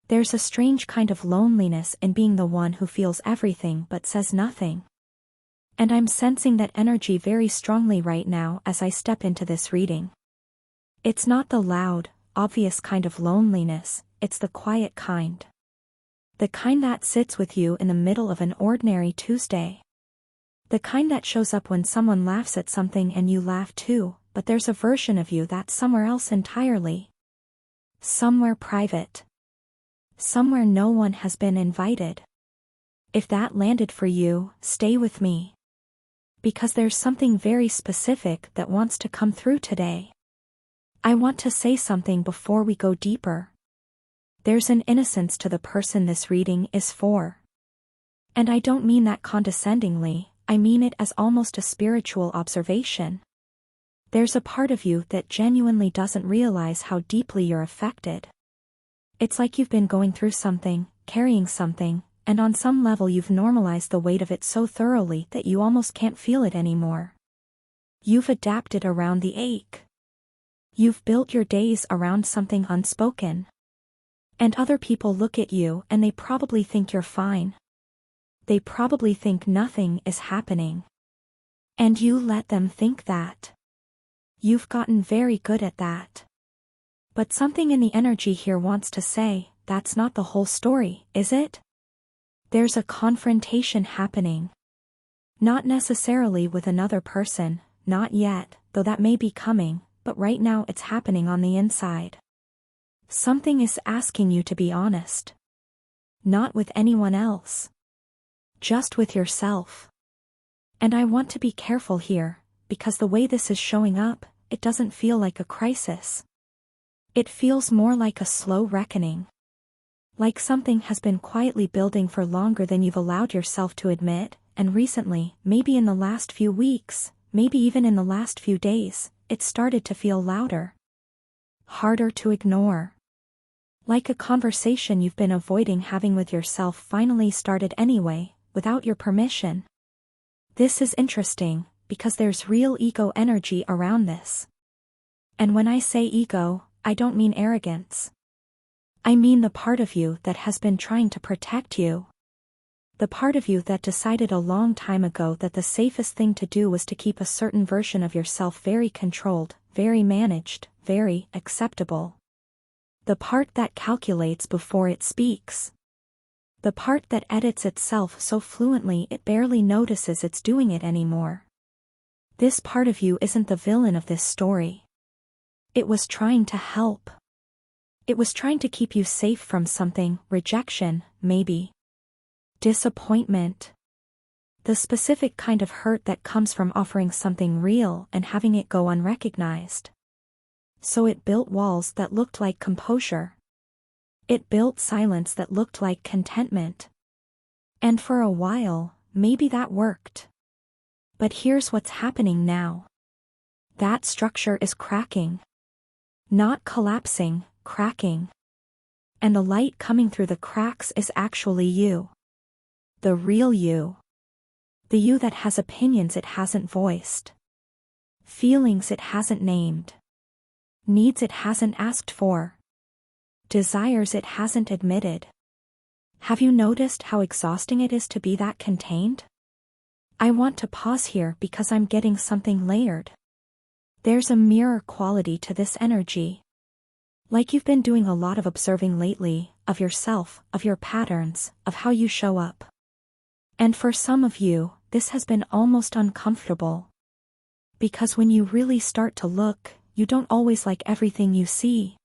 There's a strange kind of loneliness in being the one who feels everything but says nothing. And I'm sensing that energy very strongly right now as I step into this reading. It's not the loud, obvious kind of loneliness, it's the quiet kind. The kind that sits with you in the middle of an ordinary Tuesday. The kind that shows up when someone laughs at something and you laugh too, but there's a version of you that's somewhere else entirely. Somewhere private. Somewhere no one has been invited. If that landed for you, stay with me. Because there's something very specific that wants to come through today. I want to say something before we go deeper. There's an innocence to the person this reading is for. And I don't mean that condescendingly, I mean it as almost a spiritual observation. There's a part of you that genuinely doesn't realize how deeply you're affected. It's like you've been going through something, carrying something, and on some level you've normalized the weight of it so thoroughly that you almost can't feel it anymore. You've adapted around the ache. You've built your days around something unspoken. And other people look at you and they probably think you're fine. They probably think nothing is happening. And you let them think that. You've gotten very good at that. But something in the energy here wants to say, that's not the whole story, is it? There's a confrontation happening. Not necessarily with another person, not yet, though that may be coming, but right now it's happening on the inside. Something is asking you to be honest. Not with anyone else. Just with yourself. And I want to be careful here, because the way this is showing up, it doesn't feel like a crisis. It feels more like a slow reckoning. Like something has been quietly building for longer than you've allowed yourself to admit, and recently, maybe in the last few weeks, maybe even in the last few days, it started to feel louder. Harder to ignore. Like a conversation you've been avoiding having with yourself finally started anyway, without your permission. This is interesting, because there's real ego energy around this. And when I say ego, I don't mean arrogance. I mean the part of you that has been trying to protect you. The part of you that decided a long time ago that the safest thing to do was to keep a certain version of yourself very controlled, very managed, very acceptable. The part that calculates before it speaks. The part that edits itself so fluently it barely notices it's doing it anymore. This part of you isn't the villain of this story. It was trying to help. It was trying to keep you safe from something, rejection, maybe. Disappointment. The specific kind of hurt that comes from offering something real and having it go unrecognized. So it built walls that looked like composure. It built silence that looked like contentment. And for a while, maybe that worked. But here's what's happening now. That structure is cracking. Not collapsing, cracking. And the light coming through the cracks is actually you. The real you. The you that has opinions it hasn't voiced. Feelings it hasn't named. Needs it hasn't asked for. Desires it hasn't admitted. Have you noticed how exhausting it is to be that contained? I want to pause here because I'm getting something layered. There's a mirror quality to this energy. Like you've been doing a lot of observing lately, of yourself, of your patterns, of how you show up. And for some of you, this has been almost uncomfortable. Because when you really start to look, you don't always like everything you see.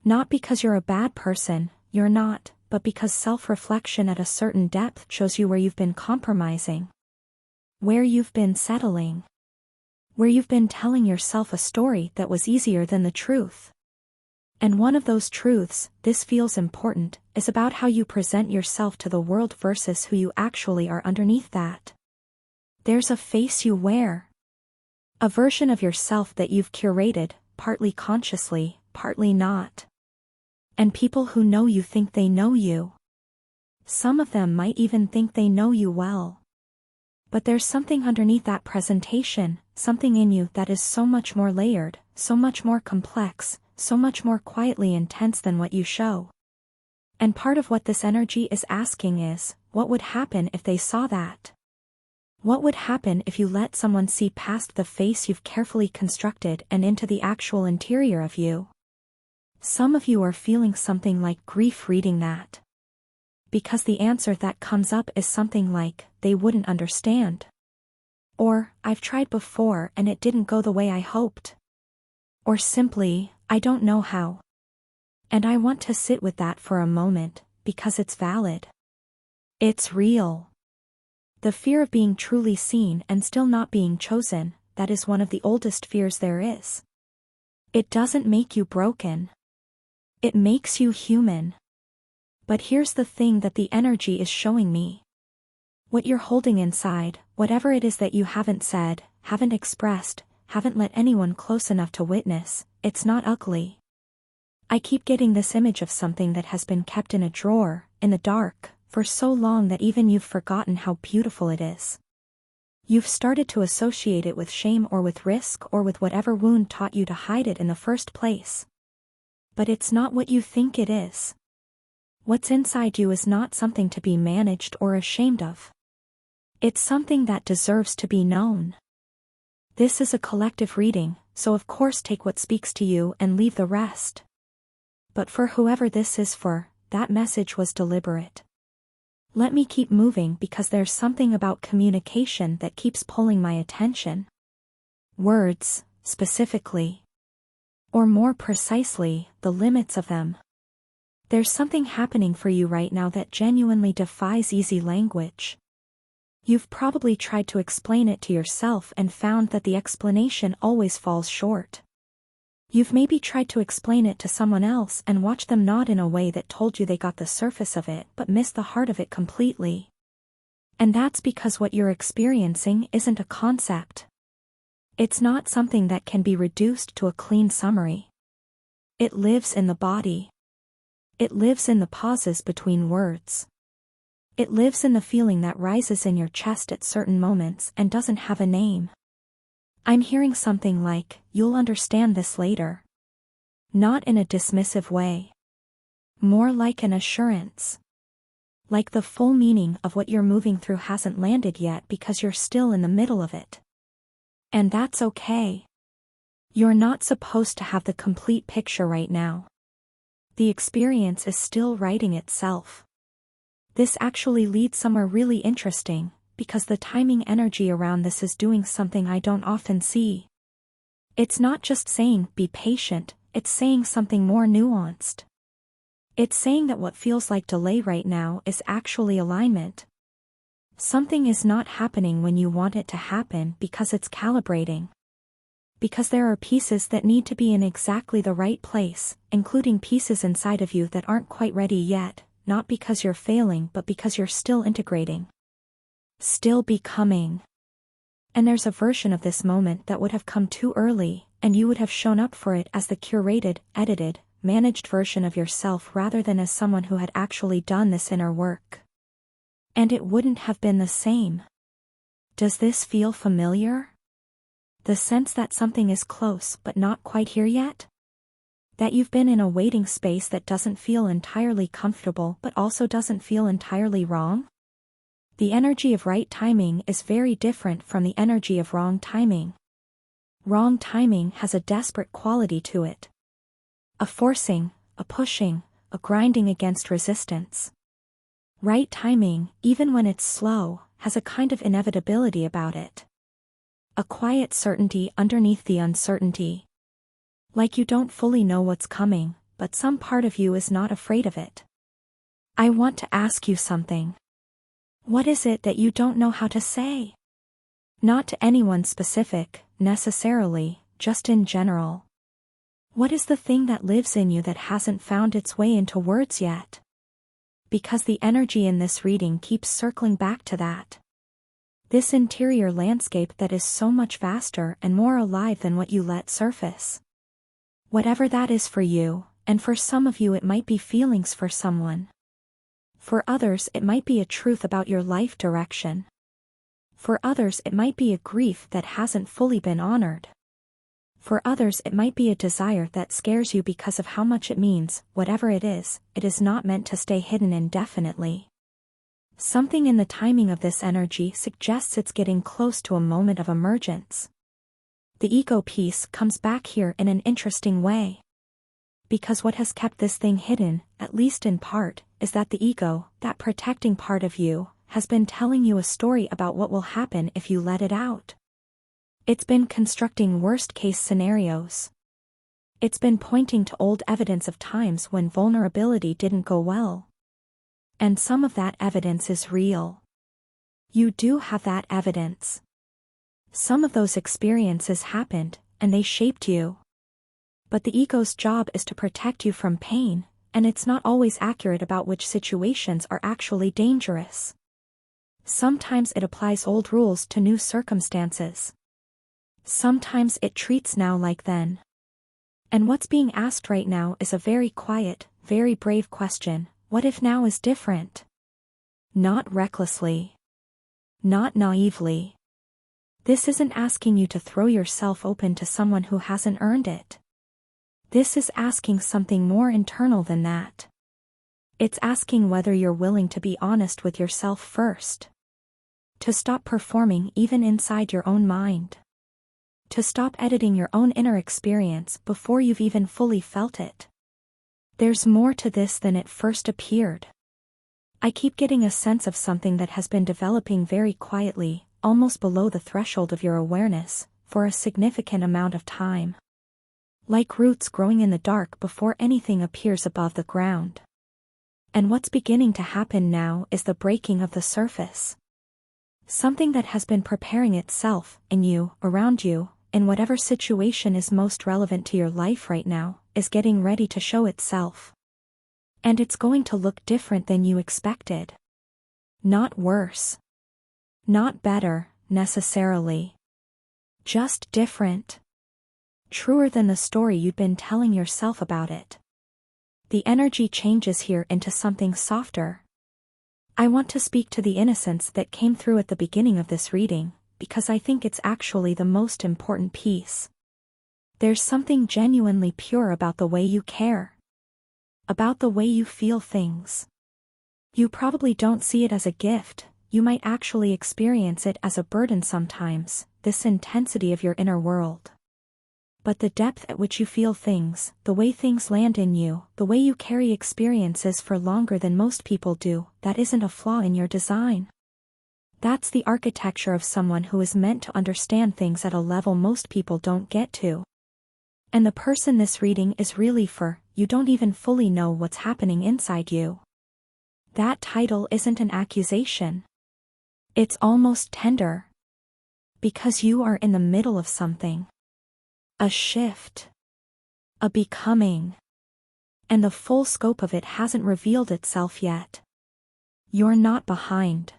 Not because you're a bad person, you're not, but because self-reflection at a certain depth shows you where you've been compromising. Where you've been settling. Where you've been telling yourself a story that was easier than the truth. And one of those truths, this feels important, is about how you present yourself to the world versus who you actually are underneath that. There's a face you wear. A version of yourself that you've curated, partly consciously, partly not. And people who know you think they know you. Some of them might even think they know you well. But there's something underneath that presentation, something in you that is so much more layered, so much more complex, so much more quietly intense than what you show. And part of what this energy is asking is, what would happen if they saw that? What would happen if you let someone see past the face you've carefully constructed and into the actual interior of you? Some of you are feeling something like grief reading that. Because the answer that comes up is something like, they wouldn't understand. Or, I've tried before and it didn't go the way I hoped. Or simply, I don't know how. And I want to sit with that for a moment, because it's valid. It's real. The fear of being truly seen and still not being chosen, that is one of the oldest fears there is. It doesn't make you broken. It makes you human. But here's the thing that the energy is showing me. What you're holding inside, whatever it is that you haven't said, haven't expressed, haven't let anyone close enough to witness, it's not ugly. I keep getting this image of something that has been kept in a drawer, in the dark, for so long that even you've forgotten how beautiful it is. You've started to associate it with shame or with risk or with whatever wound taught you to hide it in the first place. But it's not what you think it is. What's inside you is not something to be managed or ashamed of. It's something that deserves to be known. This is a collective reading, so of course take what speaks to you and leave the rest. But for whoever this is for, that message was deliberate. Let me keep moving because there's something about communication that keeps pulling my attention. Words, specifically. Or more precisely, the limits of them. There's something happening for you right now that genuinely defies easy language. You've probably tried to explain it to yourself and found that the explanation always falls short. You've maybe tried to explain it to someone else and watched them nod in a way that told you they got the surface of it but missed the heart of it completely. And that's because what you're experiencing isn't a concept. It's not something that can be reduced to a clean summary. It lives in the body. It lives in the pauses between words. It lives in the feeling that rises in your chest at certain moments and doesn't have a name. I'm hearing something like, you'll understand this later. Not in a dismissive way. More like an assurance. Like the full meaning of what you're moving through hasn't landed yet because you're still in the middle of it. And that's okay. You're not supposed to have the complete picture right now. The experience is still writing itself. This actually leads somewhere really interesting, because the timing energy around this is doing something I don't often see. It's not just saying, be patient, it's saying something more nuanced. It's saying that what feels like delay right now is actually alignment. Something is not happening when you want it to happen because it's calibrating. Because there are pieces that need to be in exactly the right place, including pieces inside of you that aren't quite ready yet, not because you're failing but because you're still integrating. Still becoming. And there's a version of this moment that would have come too early, and you would have shown up for it as the curated, edited, managed version of yourself rather than as someone who had actually done this inner work. And it wouldn't have been the same. Does this feel familiar? The sense that something is close but not quite here yet? That you've been in a waiting space that doesn't feel entirely comfortable but also doesn't feel entirely wrong? The energy of right timing is very different from the energy of wrong timing. Wrong timing has a desperate quality to it. A forcing, a pushing, a grinding against resistance. Right timing, even when it's slow, has a kind of inevitability about it. A quiet certainty underneath the uncertainty. Like you don't fully know what's coming, but some part of you is not afraid of it. I want to ask you something. What is it that you don't know how to say? Not to anyone specific, necessarily, just in general. What is the thing that lives in you that hasn't found its way into words yet? Because the energy in this reading keeps circling back to that. This interior landscape that is so much vaster and more alive than what you let surface. Whatever that is for you, and for some of you it might be feelings for someone. For others it might be a truth about your life direction. For others it might be a grief that hasn't fully been honored. For others it might be a desire that scares you because of how much it means. Whatever it is not meant to stay hidden indefinitely. Something in the timing of this energy suggests it's getting close to a moment of emergence. The ego piece comes back here in an interesting way. Because what has kept this thing hidden, at least in part, is that the ego, that protecting part of you, has been telling you a story about what will happen if you let it out. It's been constructing worst-case scenarios. It's been pointing to old evidence of times when vulnerability didn't go well. And some of that evidence is real. You do have that evidence. Some of those experiences happened, and they shaped you. But the ego's job is to protect you from pain, and it's not always accurate about which situations are actually dangerous. Sometimes it applies old rules to new circumstances. Sometimes it treats now like then. And what's being asked right now is a very quiet, very brave question. What if now is different? Not recklessly. Not naively. This isn't asking you to throw yourself open to someone who hasn't earned it. This is asking something more internal than that. It's asking whether you're willing to be honest with yourself first. To stop performing even inside your own mind. To stop editing your own inner experience before you've even fully felt it. There's more to this than it first appeared. I keep getting a sense of something that has been developing very quietly, almost below the threshold of your awareness, for a significant amount of time. Like roots growing in the dark before anything appears above the ground. And what's beginning to happen now is the breaking of the surface. Something that has been preparing itself, in you, around you, in whatever situation is most relevant to your life right now, is getting ready to show itself. And it's going to look different than you expected. Not worse. Not better, necessarily. Just different. Truer than the story you'd been telling yourself about it. The energy changes here into something softer. I want to speak to the innocence that came through at the beginning of this reading, because I think it's actually the most important piece. There's something genuinely pure about the way you care. About the way you feel things. You probably don't see it as a gift, you might actually experience it as a burden sometimes, this intensity of your inner world. But the depth at which you feel things, the way things land in you, the way you carry experiences for longer than most people do, that isn't a flaw in your design. That's the architecture of someone who is meant to understand things at a level most people don't get to. And the person this reading is really for, you don't even fully know what's happening inside you. That title isn't an accusation. It's almost tender. Because you are in the middle of something. A shift. A becoming. And the full scope of it hasn't revealed itself yet. You're not behind.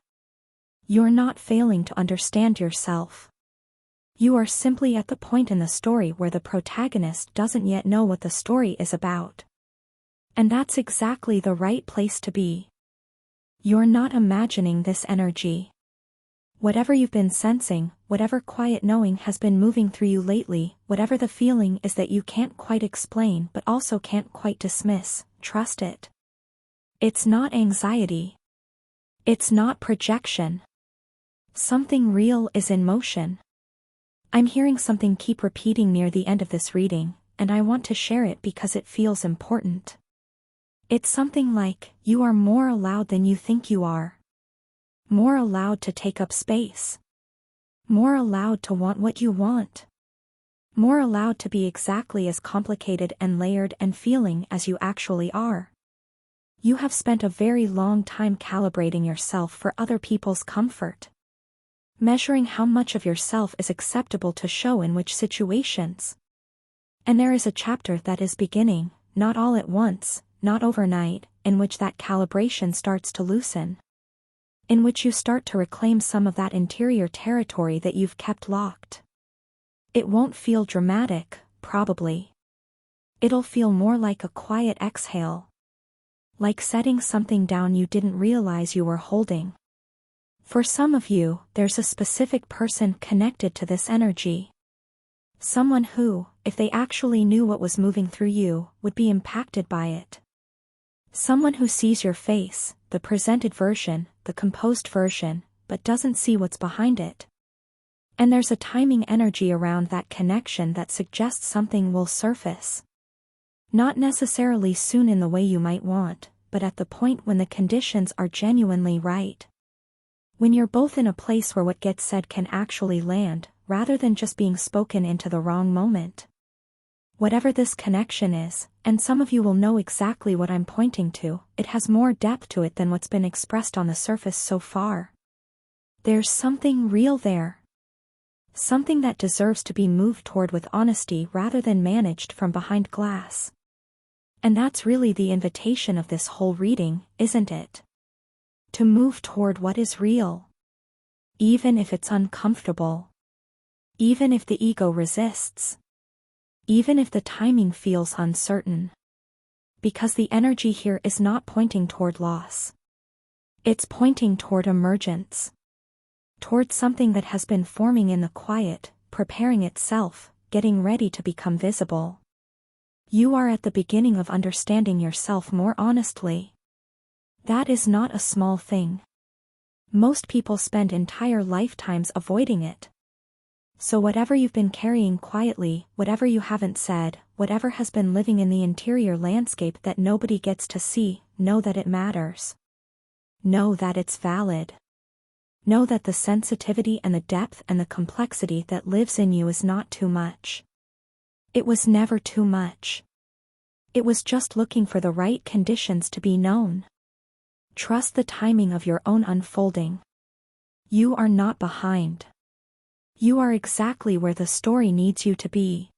You're not failing to understand yourself. You are simply at the point in the story where the protagonist doesn't yet know what the story is about. And that's exactly the right place to be. You're not imagining this energy. Whatever you've been sensing, whatever quiet knowing has been moving through you lately, whatever the feeling is that you can't quite explain but also can't quite dismiss, trust it. It's not anxiety. It's not projection. Something real is in motion. I'm hearing something keep repeating near the end of this reading, and I want to share it because it feels important. It's something like, you are more allowed than you think you are. More allowed to take up space. More allowed to want what you want. More allowed to be exactly as complicated and layered and feeling as you actually are. You have spent a very long time calibrating yourself for other people's comfort. Measuring how much of yourself is acceptable to show in which situations. And there is a chapter that is beginning, not all at once, not overnight, in which that calibration starts to loosen. In which you start to reclaim some of that interior territory that you've kept locked. It won't feel dramatic, probably. It'll feel more like a quiet exhale. Like setting something down you didn't realize you were holding. For some of you, there's a specific person connected to this energy. Someone who, if they actually knew what was moving through you, would be impacted by it. Someone who sees your face, the presented version, the composed version, but doesn't see what's behind it. And there's a timing energy around that connection that suggests something will surface. Not necessarily soon in the way you might want, but at the point when the conditions are genuinely right. When you're both in a place where what gets said can actually land, rather than just being spoken into the wrong moment. Whatever this connection is, and some of you will know exactly what I'm pointing to, it has more depth to it than what's been expressed on the surface so far. There's something real there. Something that deserves to be moved toward with honesty rather than managed from behind glass. And that's really the invitation of this whole reading, isn't it? To move toward what is real. Even if it's uncomfortable. Even if the ego resists. Even if the timing feels uncertain. Because the energy here is not pointing toward loss. It's pointing toward emergence. Toward something that has been forming in the quiet, preparing itself, getting ready to become visible. You are at the beginning of understanding yourself more honestly. That is not a small thing. Most people spend entire lifetimes avoiding it. So whatever you've been carrying quietly, whatever you haven't said, whatever has been living in the interior landscape that nobody gets to see, know that it matters. Know that it's valid. Know that the sensitivity and the depth and the complexity that lives in you is not too much. It was never too much. It was just looking for the right conditions to be known. Trust the timing of your own unfolding. You are not behind. You are exactly where the story needs you to be.